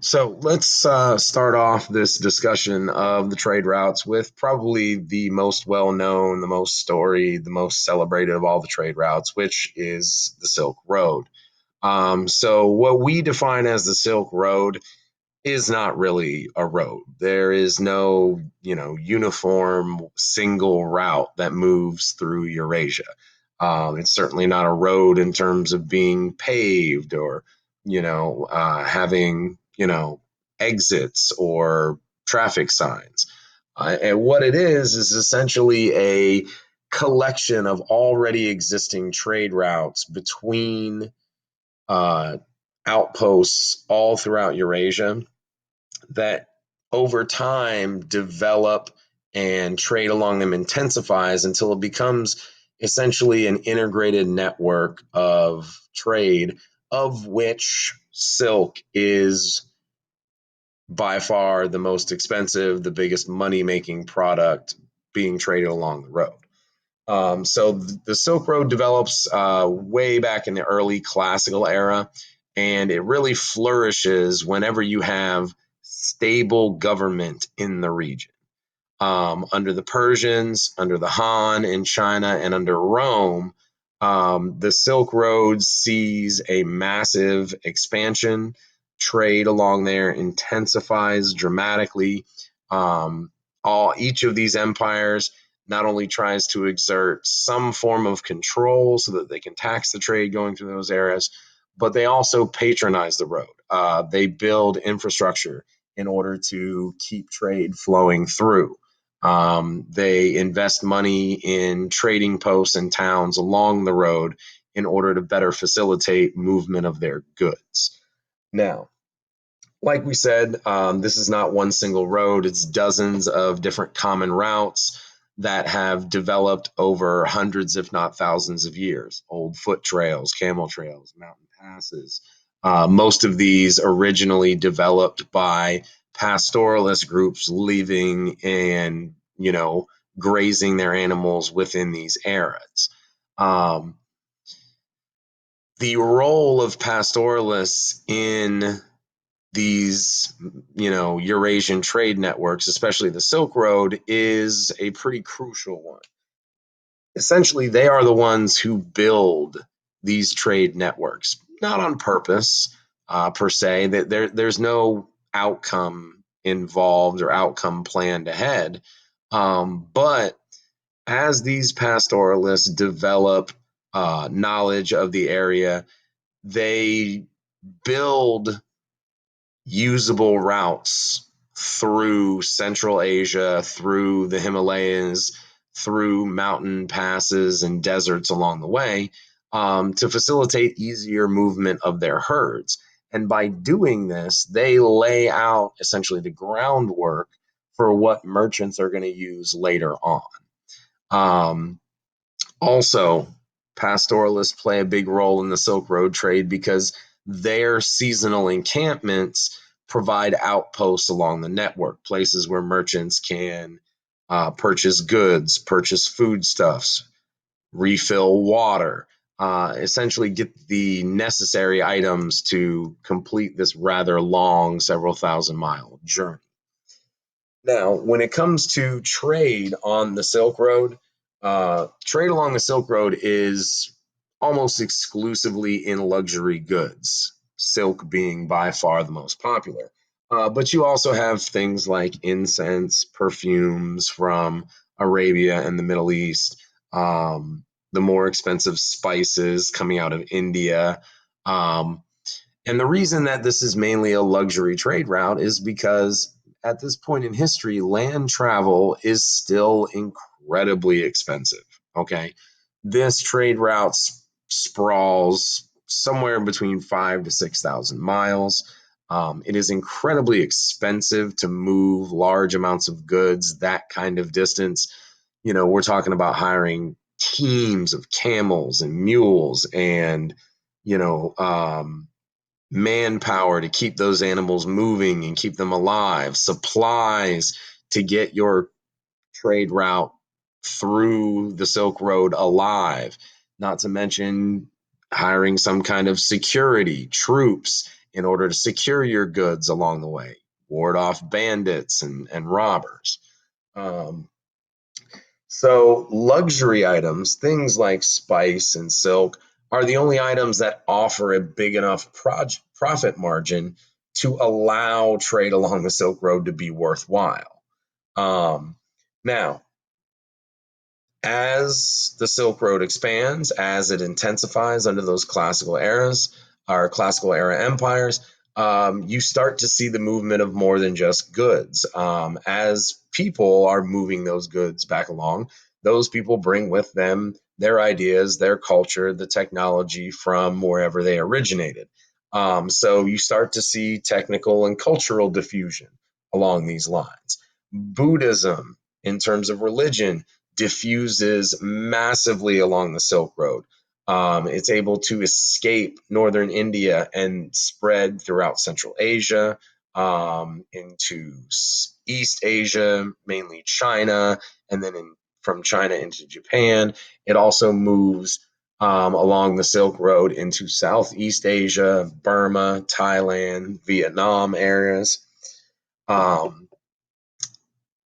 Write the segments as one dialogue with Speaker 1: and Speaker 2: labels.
Speaker 1: So let's start off this discussion of the trade routes with probably the most well known, the most storied, the most celebrated of all the trade routes, which is the Silk Road. So, what we define as the Silk Road is not really a road. There is no, uniform single route that moves through Eurasia. It's certainly not a road in terms of being paved or, having, exits or traffic signs. And what it is essentially a collection of already existing trade routes between uh, outposts all throughout Eurasia that over time develop and trade along them intensifies until it becomes essentially an integrated network of trade, of which silk is by far the most expensive, the biggest money making product being traded along the road. So the Silk Road develops way back in the early classical era, and it really flourishes whenever you have stable government in the region. Under the Persians, under the Han in China, and under Rome, the Silk Road sees a massive expansion. Trade along there intensifies dramatically. Each of these empires not only tries to exert some form of control so that they can tax the trade going through those areas, but they also patronize the road. They build infrastructure in order to keep trade flowing through. They invest money in trading posts and towns along the road in order to better facilitate movement of their goods. Now, like we said, this is not one single road. It's dozens of different common routes that have developed over hundreds, if not thousands of years. Old foot trails, camel trails, mountain passes. Most of these originally developed by pastoralist groups leaving and, grazing their animals within these areas. Um, the role of pastoralists in these, Eurasian trade networks, especially the Silk Road, is a pretty crucial one. Essentially, they are the ones who build these trade networks, not on purpose per se. That there's no outcome involved or outcome planned ahead. But as these pastoralists develop knowledge of the area, they build usable routes through Central Asia, through the Himalayas, through mountain passes and deserts along the way, to facilitate easier movement of their herds. And by doing this, they lay out essentially the groundwork for what merchants are going to use later on. Um, Also, pastoralists play a big role in the Silk Road trade because their seasonal encampments provide outposts along the network, places where merchants can purchase goods, purchase foodstuffs, refill water, essentially get the necessary items to complete this rather long, several thousand-mile journey. Now, when it comes to trade on the Silk Road, trade along the Silk Road is almost exclusively in luxury goods, silk being by far the most popular. But you also have things like incense, perfumes from Arabia and the Middle East, the more expensive spices coming out of India. Um, and the reason that this is mainly a luxury trade route is because at this point in history, land travel is still incredibly expensive. Okay. This trade route sprawls somewhere between 5 to 6,000 miles. It is incredibly expensive to move large amounts of goods that kind of distance. We're talking about hiring teams of camels and mules and, you know, um, manpower to keep those animals moving and keep them alive, supplies to get your trade route through the Silk Road alive, not to mention hiring some kind of security, troops, in order to secure your goods along the way, ward off bandits and robbers. Um, so luxury items, things like spice and silk, are the only items that offer a big enough profit margin to allow trade along the Silk Road to be worthwhile. Now, as the Silk Road expands, as it intensifies under those classical eras, our classical era empires, you start to see the movement of more than just goods. As people are moving those goods back along, those people bring with them their ideas, their culture, the technology from wherever they originated. So you start to see technical and cultural diffusion along these lines. Buddhism, in terms of religion, diffuses massively along the Silk Road. It's able to escape northern India and spread throughout Central Asia, into East Asia, mainly China, and then from China into Japan. It also moves along the Silk Road into Southeast Asia, Burma, Thailand, Vietnam areas. Um,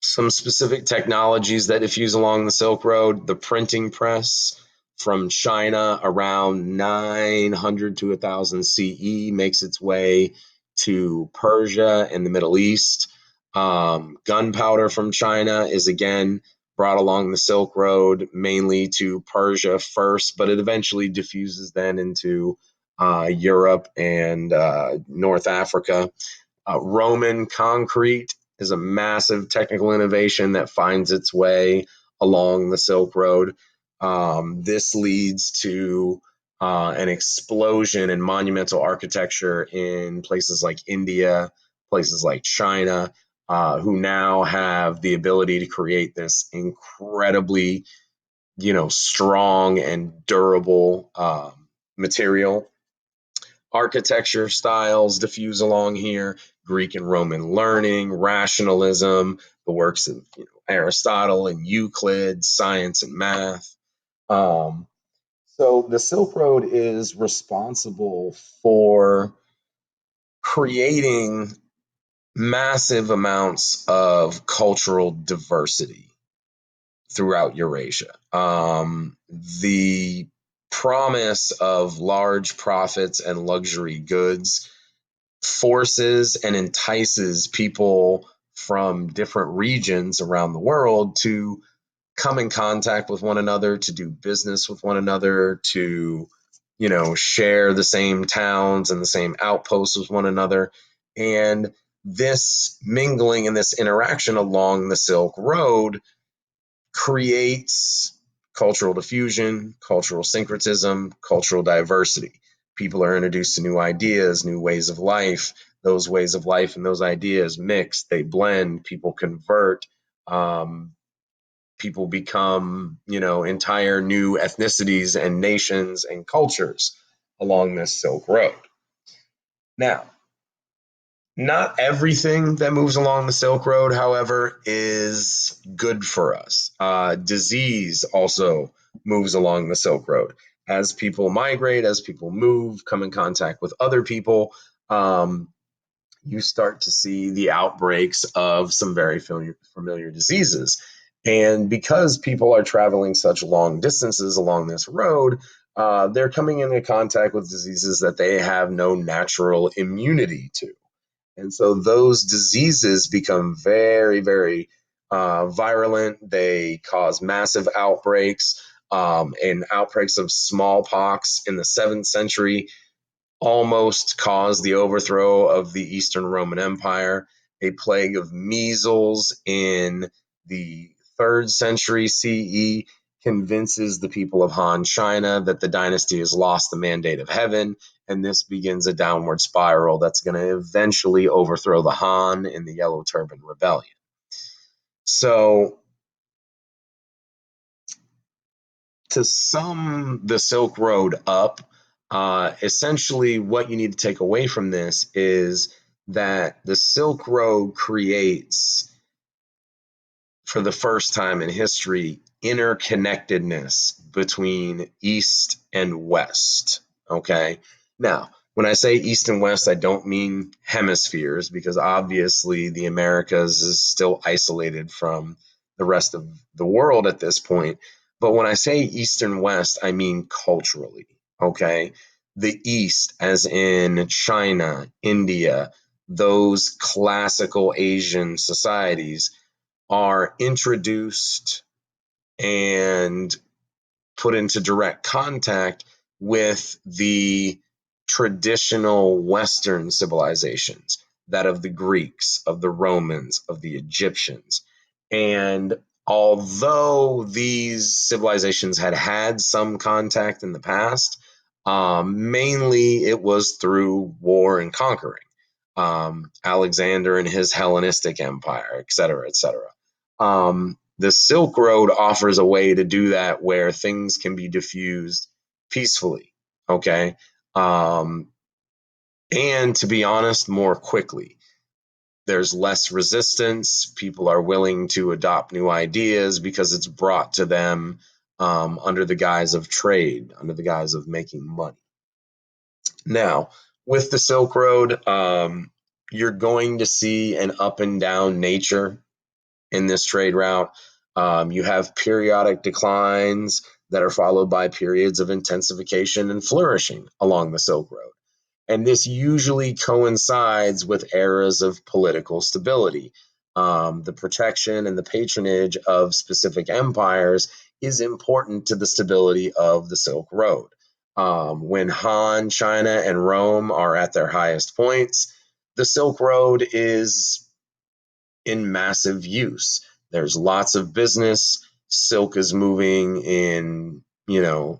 Speaker 1: some specific technologies that diffuse along the Silk Road. The printing press from China around 900 to 1000 CE makes its way to Persia and the Middle East. Gunpowder from China is again brought along the Silk Road, mainly to Persia first, but it eventually diffuses then into Europe and North Africa. Roman concrete is a massive technical innovation that finds its way along the Silk Road. This leads to an explosion in monumental architecture in places like India, places like China, who now have the ability to create this incredibly, strong and durable material. Architecture styles diffuse along here, Greek and Roman learning, rationalism, the works of Aristotle and Euclid, science and math. Um, so the Silk Road is responsible for creating massive amounts of cultural diversity throughout Eurasia. The promise of large profits and luxury goods forces and entices people from different regions around the world to come in contact with one another, to do business with one another, to share the same towns and the same outposts with one another. And this mingling and this interaction along the Silk Road creates cultural diffusion, cultural syncretism, cultural diversity. People are introduced to new ideas, new ways of life. Those ways of life and those ideas mix, they blend, people convert, people become, entire new ethnicities and nations and cultures along this Silk Road. Now, not everything that moves along the Silk Road, however, is good for us. Disease also moves along the Silk Road. As people migrate, as people move, come in contact with other people, you start to see the outbreaks of some very familiar diseases. And because people are traveling such long distances along this road, they're coming into contact with diseases that they have no natural immunity to. And so those diseases become very, very virulent. They cause massive outbreaks. And outbreaks of smallpox in the 7th century almost caused the overthrow of the Eastern Roman Empire. A plague of measles in the 3rd century CE convinces the people of Han China that the dynasty has lost the mandate of heaven, and this begins a downward spiral that's going to eventually overthrow the Han in the Yellow Turban Rebellion. So, to sum the Silk Road up, essentially what you need to take away from this is that the Silk Road creates, for the first time in history, interconnectedness between East and West. Okay. Now, When I say East and West, I don't mean hemispheres because obviously the Americas is still isolated from the rest of the world at this point. But when I say East and West, I mean culturally, okay? The East, as in China, India, those classical Asian societies are introduced and put into direct contact with the traditional Western civilizations, that of the Greeks, of the Romans, of the Egyptians. And although these civilizations had had some contact in the past, mainly it was through war and conquering. Alexander and his Hellenistic Empire, et cetera, et cetera. The Silk Road offers a way to do that where things can be diffused peacefully, okay? Um, and to be honest, more quickly. There's less resistance. People are willing to adopt new ideas because it's brought to them under the guise of trade, under the guise of making money. Now, with the Silk Road, you're going to see an up and down nature in this trade route. You have periodic declines that are followed by periods of intensification and flourishing along the Silk Road. And this usually coincides with eras of political stability. The protection and the patronage of specific empires is important to the stability of the Silk Road. When Han, China, and Rome are at their highest points, the Silk Road is in massive use. There's lots of business. Silk is moving in,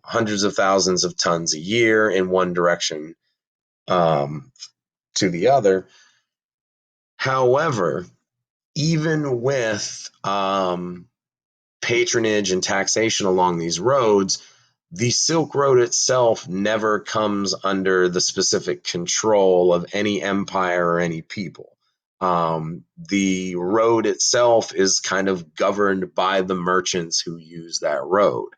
Speaker 1: hundreds of thousands of tons a year in one direction to the other. However, even with patronage and taxation along these roads, the Silk Road itself never comes under the specific control of any empire or any people. The road itself is kind of governed by the merchants who use that road.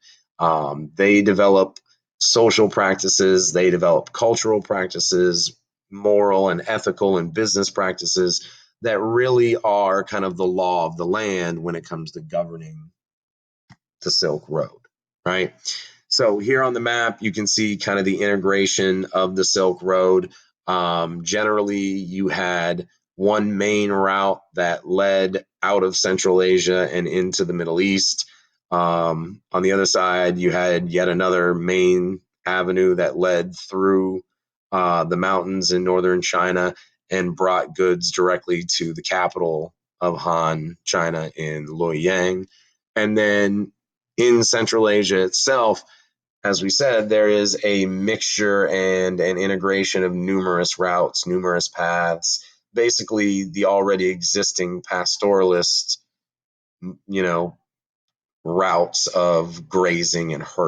Speaker 1: They develop social practices, they develop cultural practices, moral and ethical and business practices that really are kind of the law of the land when it comes to governing the Silk Road, right? So here on the map, you can see kind of the integration of the Silk Road. Generally, you had one main route that led out of Central Asia and into the Middle East. On the other side, you had yet another main avenue that led through the mountains in northern China and brought goods directly to the capital of Han, China, in Luoyang. And then in Central Asia itself, as we said, there is a mixture and an integration of numerous routes, numerous paths, basically the already existing pastoralist, routes of grazing and herd.